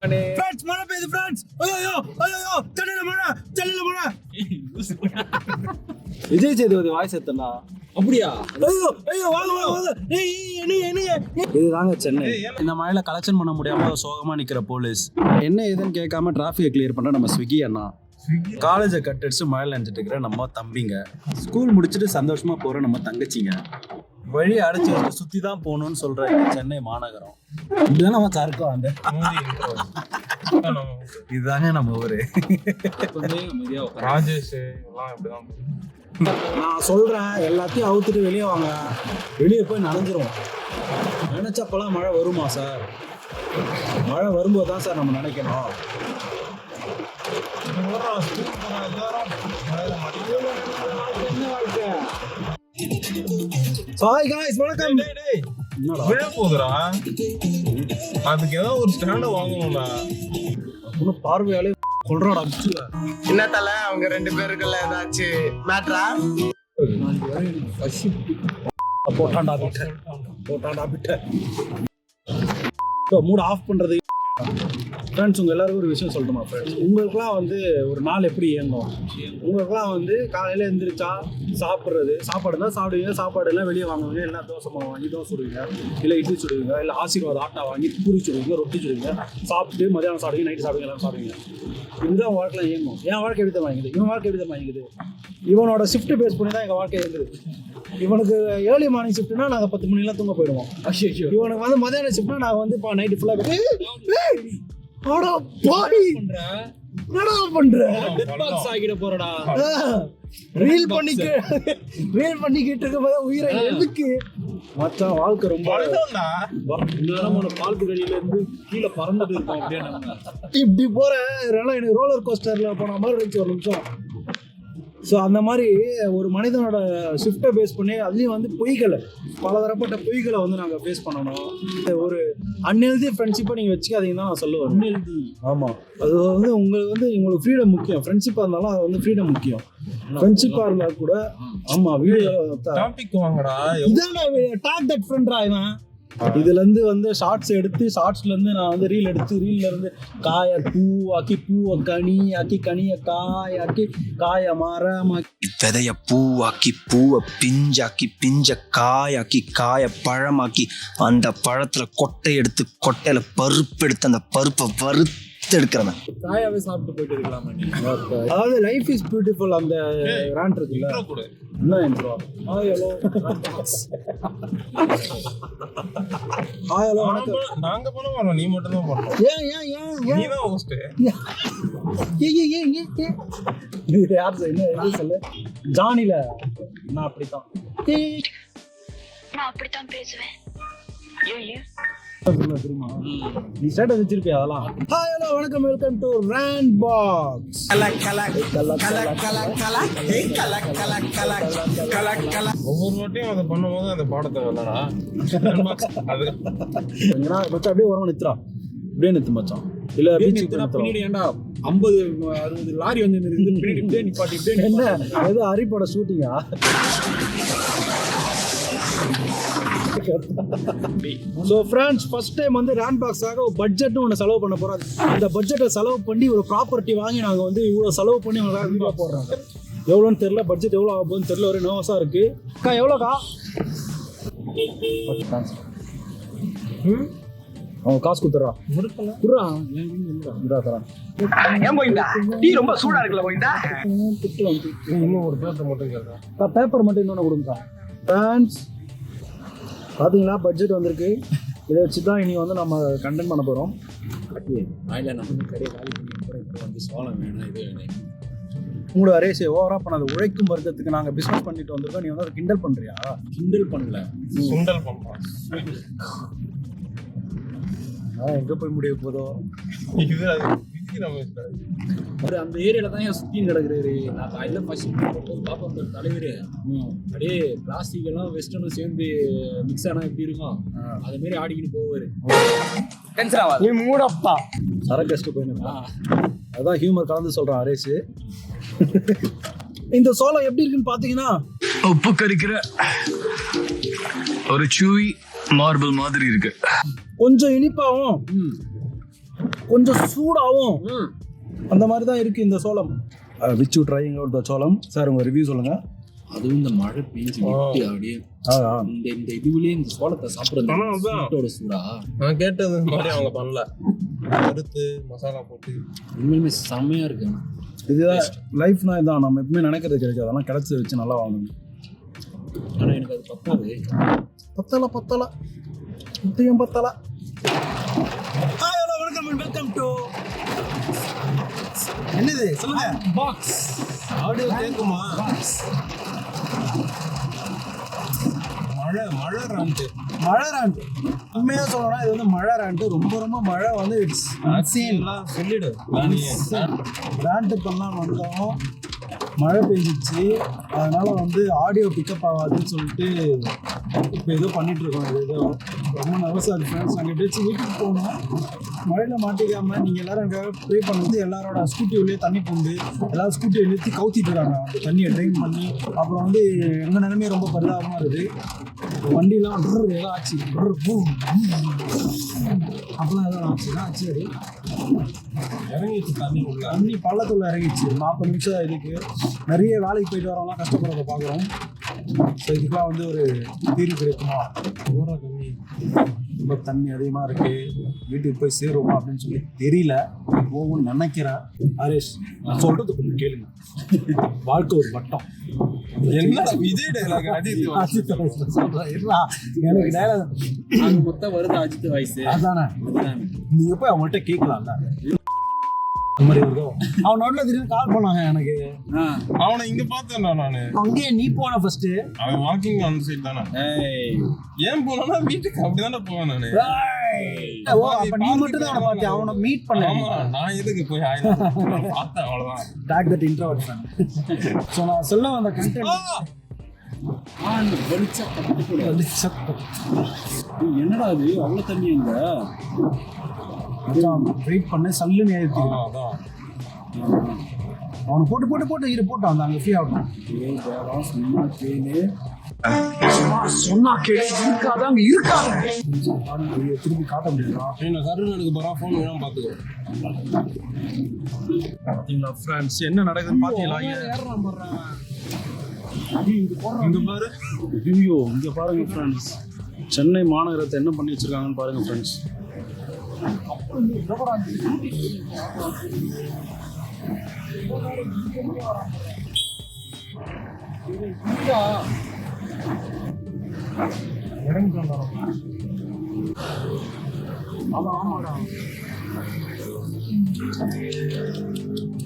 Friends மழை பெய்யுது friends. ஐயோ ஐயோ சென்னையில மழை. விஜய் சேதுபதி வாய்ஸ் எத்தனா அப்படியா? ஐயோ வாங்க. இதுதாங்க சென்னை. இந்த மழையில கலெக்ஷன் பண்ண முடியாம சோகமா நிக்கிற போலீஸ். என்ன ஏதுன்னு கேட்காம டிராஃபிக்கை கிளியர் பண்ற நம்ம ஸ்விக்கி அண்ணா. காலேஜை கட் அடிச்சு மழையில் நினைச்சிட்டு இருக்கிற நம்ம தம்பிங்க. ஸ்கூல் முடிச்சுட்டு சந்தோஷமா போற நம்ம தங்கச்சிங்க. வழி அடைச்சி சுத்தி தான் போகணும்னு சொல்ற சென்னை மாநகரம். இப்படிதான் நம்ம சரக்கு அந்த இதுதாங்க நம்ம ஊரு. ராஜேஷ் எல்லாம் இப்படிதான். நான் சொல்றேன் எல்லாத்தையும் அவுத்துட்டு வெளியே வாங்க. வெளியே போய் நனைஞ்சிரும். நினைச்சப்பெல்லாம் மழை வருமா சார்? மழை வரும்போது தான் சார் நம்ம நினைக்கணும். ஹாய் गाइस வணக்கம். என்னடா விழ போகுதுடா? அதுக்கு ஏதோ ஒரு ஸ்டாண்ட் வாங்கணும்டா. உன பார்வையாலே கொல்றடா. என்ன தல அவங்க ரெண்டு பேருக்குள்ள ஏதாச்சும் மேட்டரா? போட்டாண்டா பிட்ட. மூட் ஆஃப் பண்றது. ஃப்ரெண்ட்ஸ் உங்கள் எல்லாருக்கும் ஒரு விஷயம் சொல்லட்டுமா ஃப்ரெண்ட்ஸ்? உங்களுக்குலாம் வந்து ஒரு நாள் எப்படி இயங்கும்? உங்களுக்குலாம் வந்து காலையில் எழுந்திரிச்சா சாப்பிட்றது, சாப்பாடு தான் சாப்பிடுவீங்க. சாப்பாடு எல்லாம் வெளியே வாங்குவீங்க. எல்லாம் தோசை மாவு வாங்கி தோசை சுடுவீங்க, இல்லை இட்லி சுடுவீங்க, இல்லை ஆசீர்வாதம் ஆட்டா வாங்கி பூரி சுடுவீங்க, ரொட்டி சுடுவீங்க. சாப்பிட்டு மதியானம் சாப்பிடுவீங்க, நைட்டு சாப்பிடுவீங்க, எல்லாம் சாப்பிடுவீங்க. இதுதான் வாழ்க்கையில் இயங்கும். என் வாழ்க்கை எப்படி தான் வாங்கிக்குது, இவன் வாழ்க்கை எப்படி தான் வாங்கிக்குது. இவனோட ஷிஃப்ட் பேஸ் பண்ணி தான் எங்கள் வாழ்க்கை இருந்தது. இவனுக்கு ஏர்லி மார்னிங் ஷிஃப்ட்னா நாங்கள் 10 மணிலாம் தூங்க போயிடுவோம். இவனுக்கு வந்து மதியானம் ஷிஃப்ட்னா நாங்கள் வந்து இப்போ நைட்டு ஃபுல்லாக ரீல் பண்ணிக்கிட்டு இருக்கும்போது உயிரை எதுக்கு மச்சான்? வாழ்க்கை ரொம்ப பால்கு வெளியில இருந்து கீழே பறந்துட்டு இருக்கோம். அப்படியே இப்படி போறேன். எனக்கு ரோலர் கோஸ்டர்ல போன மாதிரி இருந்துச்சு ஒரு நிமிஷம். ஸோ அந்த மாதிரி ஒரு மனிதனோட ஷிஃப்டை பேஸ் பண்ணி அதுலேயும் வந்து பொய்களை, பலதரப்பட்ட பொய்களை வந்து நாங்கள் ஃபேஸ் பண்ணணும். ஒரு அன்ஹெல்தி ஃப்ரெண்ட்ஷிப்பை நீங்கள் வச்சுக்காதீங்கன்னு தான் நான் சொல்லுவேன். அன்ஹெல்தி, ஆமாம். அது வந்து உங்களுக்கு ஃப்ரீடம் முக்கியம். ஃப்ரெண்ட்ஷிப்பாக இருந்தாலும் அது வந்து ஃப்ரீடம் முக்கியம். ஃப்ரெண்ட்ஷிப்பாக இருந்தால் கூட ஆமாம். வீடியோ டாபிக் வாங்கடா. இதான் டாக் தட் ஃப்ரெண்ட்ரா இவன். இதுல இருந்து வந்து ஷார்ட்ஸ் எடுத்து, ஷார்ட்ஸ்ல இருந்து நான் வந்து ரீல் எடுத்து, ரீல்ல இருந்து காய பூவாக்கி, பூவை கனியாக்கி, கனிய காயாக்கி, காய மரமாக்கி, விதைய பூவாக்கி, பூவை பிஞ்சாக்கி, பிஞ்ச காயாக்கி, காய பழமாக்கி, அந்த பழத்துல கொட்டை எடுத்து, கொட்டையில பருப்பு எடுத்து, அந்த பருப்பை வறுத்து எடுக்கிறவன். காயாவே சாப்பிட்டு போயிட்டு இருக்கலாம். அதாவது லைஃப் இஸ் பியூட்டிஃபுல். அந்த ராண்ட் இருக்குல்ல, என்ன intro? Hi hello hi hello வணக்கம். நாங்க பண்ண மாட்டோம், நீ மட்டும் தான் பண்ணணும். நீ தான் ஹோஸ்ட். இது யார் என்ன சொல்லு? ஜானில நான் அப்படித்தான் பேசுவேன். நீ ஸ்டேட்டஸ் வச்சிருப்பியா? அதெல்லாம் ஹாய் ஹலோ வணக்கம், வெல்கம் டு ரேண்ட் பாக்ஸ். ஒவ்வொரு வாட்டியும் அதை பண்ணும்போது அந்த பாடத்தை வரலடா. மச்சான் அப்படியே உரம் நிறுத்துறா, அப்படியே நிறுத்து மச்சான். இல்ல பின்னாடி ஏன்டா 50-60 லாரி வந்து நிப்பாட்டி என்ன ஏதோ அரிப்போட ஷூட்டிங்கா? ஸோ ஃப்ரெண்ட்ஸ், ஃபர்ஸ்ட் டைம் வந்து ரேண்ட் பாக்ஸாக ஒரு பட்ஜெட்னு ஒன்று செலவு பண்ண போகிறோம். அந்த பட்ஜெட்டை செலவு பண்ணி ஒரு ப்ராப்பர்ட்டி வாங்கி நாங்கள் வந்து இவ்வளோ செலவு பண்ணி உங்களுக்காக வீடியோ போடுறாங்க. எவ்வளோன்னு தெரியல, பட்ஜெட் எவ்வளோ ஆக போகுதுன்னு தெரியல, ஒரு நர்வஸாக இருக்குது. அக்கா எவ்வளோக்கா? அவன் காசு கொடுத்துறா, ரொம்ப சூடா இருக்குல்ல போயிட்டா. இன்னும் ஒரு பேப்பர் மட்டும் கேட்கறேன். பேப்பர் மட்டும் இன்னொன்று கொடுங்க ஃப்ரெண்ட்ஸ். பார்த்தீங்களா, பட்ஜெட் வந்திருக்கு. இதை வச்சு தான் இனி வந்து நம்ம கண்டென்ட் பண்ண போகிறோம். உங்களோட அரேசே ஓவரா பண்ணாத. உழைக்கும் வர்க்கத்துக்கு நாங்கள் பிஸ்னஸ் பண்ணிட்டு வந்திருக்கோம். நீ வந்து அதை கிண்டல் பண்ணுறியா? கிண்டல் பண்ணல, சுண்டல் பண்ணுறோம். எங்கே போய் முடிய போதோ இது அந்த ஏரியால தான் என் சுத்தி கிடக்குறாரு. நான் காலையில பாப்பா தலைவர் அப்படியே பிளாஸ்டிக் எல்லாம் வெஸ்டர்னும் சேர்ந்து மிக்ஸ் ஆனா எப்படி இருக்கும் அது மாதிரி ஆடிக்கிட்டு போவாரு. நீ மூடப்பா சரக்கு கஷ்டம் போயினா அதான் ஹியூமர் கலந்து சொல்றான் அரேஷ். இந்த சோளம் எப்படி இருக்குன்னு பாத்தீங்கன்னா உப்பு கறிக்கிற ஒரு சூய் மார்பிள் மாதிரி இருக்கு. கொஞ்சம் இனிப்பாவும் கொஞ்சம் சூடாகவும் அந்த மாதிரி தான் இருக்குது இந்த சோளம். Which you trying out the சோளம் சார், உங்கள் ரிவ்யூ சொல்லுங்கள். அதுவும் இந்த மழை பெஞ்சு விட்டு அப்படியே இந்த இதுலயே இந்த சோளத்தை சாப்பிட்றது சூடா நான் கேட்டது மாதிரி அவங்க பண்ணல, எடுத்து மசாலா போட்டு உண்மையுமே செம்மையா இருக்கு. இதுதான் லைஃப்னா இதான், நம்ம எப்பவுமே நினைக்கிறது கிடைக்காது, அதெல்லாம் கிடச்சி வச்சு நல்லா வாங்கணும். ஆனால் எனக்கு அது பத்தாது. பத்தலை முத்தையும் பத்தலை. வெல்கம் டு என்னது சொல்லுங்க பாக்ஸ் ஆடியோ கேட்குமா? மழை ராண்ட். உண்மையாக சொல்லணும்னா இது வந்து மழை ராண்ட். ரொம்ப மழை வந்து இட்ஸ் சொல்லிடு. ராண்ட் பண்ணலாம் வந்தோம், மழை பெஞ்சிச்சு, அதனால வந்து ஆடியோ பிக்கப் ஆகாதுன்னு சொல்லிட்டு இப்போ ஏதோ பண்ணிட்டு இருக்கோம். இது ஏதோ ரொம்ப நர்வஸாக இருக்கு ஃப்ரெண்ட்ஸ். நாங்கள் எப்படியாச்சும் வீட்டுக்கு போகணும், மழையில் மாட்டிக்காமல். நீங்கள் எல்லாரும் எனக்காக ப்ரே பண்ணுறது, எல்லாரோட ஸ்கூட்டி உள்ளே தண்ணி பூண்டு எல்லாரும் ஸ்கூட்டியை நிறுத்தி கவுத்திட்டு இருக்காங்க அந்த தண்ணியை ட்ரைன் பண்ணி. அப்புறம் வந்து எங்கள் நிலைமையே ரொம்ப பரிதாபமாக இருக்குது. வண்டிலாம் ஏதோ ஆச்சு, அப்போலாம் ஏதோ ஆச்சு அது இறங்கிச்சு தண்ணி பள்ளத்துள்ள இறங்கிச்சு. 40 நிமிஷம் இதுக்கு நிறைய வேலைக்கு போயிட்டு வரவங்களாம் கஷ்டப்படுறத பார்க்குறோம். ஸோ இதுக்கெலாம் வந்து ஒரு தீர்வு கிடைக்குமா? ரொம்ப தண்ணி அதிகமாக இருக்குது, வீட்டுக்கு போய் சேருவோமா அப்படின்னு சொல்லி தெரியல. போகும்னு நினைக்கிறேன். ஹரேஷ், நான் சொல்கிறது கொஞ்சம் கேளுங்க. வாழ்க்கை ஒரு வட்டம். என்ன விஜய் டைலாக் எனக்கு டைலாக் மொத்தம் வருது அஜித் வயசு அதானே. நீங்கள் போய் அவங்கள்ட்ட கேட்கலாம்ல. அந்த மாதிரி இருக்கும். அவன் நோட்டில் திடீர்னு கால் பண்ணாங்க எனக்கு. அவனை இங்க பார்த்தேன் நானு. அங்கேயே நீ போன ஃபர்ஸ்ட். அவன் வாக்கிங் அந்த சைடு தானே. ஏன் போனா வீட்டுக்கு அப்படிதானே போவேன் நானு. ஓ, அப்ப நீ மட்டும் தான் அவனை பார்த்து அவனை மீட் பண்ண. நான் எதுக்கு போய் பார்த்தேன், அவ்வளவுதான். Talk that introvert friend. So நான் சொல்ல வந்த கண்டென்ட் என்னடா அது அவ்வளோ தண்ணி அங்க வெயிட் பண்ண சல்லுன்னு ஏற்றி அவனை போட்டு இரு போட்டான். அந்த அங்கே ஃப்ரீ ஆகட்டும். சொன்னா கேளு, இருக்காது அங்கே இருக்காது. திருப்பி காட்ட முடியாதா? நான் கருநாடுக்கு போகிறா, ஃபோன் வேணாம் பார்த்துக்கோ. பார்த்தீங்களா ஃப்ரெண்ட்ஸ், என்ன நடக்குதுன்னு பார்த்தீங்களா? இங்க பாரு, ஐயோ இங்க பாருங்க ஃப்ரெண்ட்ஸ், சென்னை மாநகரத்தை என்ன பண்ணி வச்சிருக்காங்கன்னு பாருங்க ஃப்ரெண்ட்ஸ்.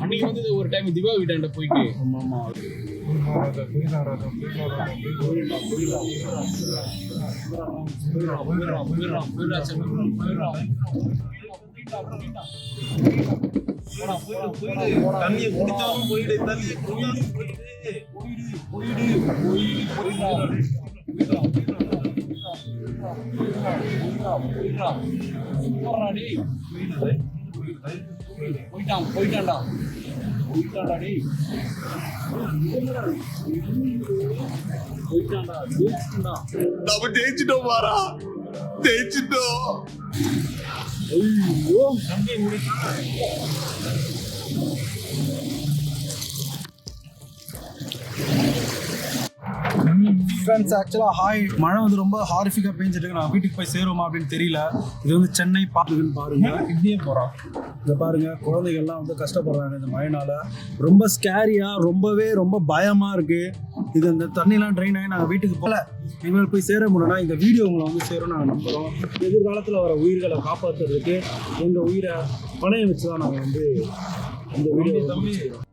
அன்னைக்கு வந்து ஒரு டைம் திவா வீட்டாண்ட போயிட்டு தண்ணியை குடிச்சாலும் போயிடு, தண்ணியை குடிச்சாலும் போயிட்டான்டா நம்ம ஜெயிச்சிட்டோம் பாரா, ஜெயிச்சிட்டோம். ஐயோ ஃப்ரெண்ட்ஸ், ஆக்சுவலாக மழை வந்து ரொம்ப ஹாரிஃபிக்காக பெஞ்சிட்டு இருக்கு. நான் வீட்டுக்கு போய் சேருவோமா அப்படின்னு தெரியல. இது வந்து சென்னை பார்க்குதுன்னு பாருங்க. இப்படியே போகிறோம். இதை பாருங்க, குழந்தைகள்லாம் வந்து கஷ்டப்படுறாங்க இந்த மழைனால. ரொம்ப ஸ்கேரியாக, ரொம்ப பயமாக இருக்குது. இது இந்த தண்ணிலாம் ட்ரெயின் ஆகி நாங்கள் வீட்டுக்கு போகல. எங்களுக்கு போய் சேர முடியலன்னா இந்த வீடியோ உங்களை வந்து சேரும் நாங்கள் நம்புகிறோம். எதிர்காலத்தில் வர உயிர்களை காப்பாற்றுறதுக்கு எங்கள் உயிரை பணையம் வச்சு தான் நாங்கள் வந்து இந்த வீடியோ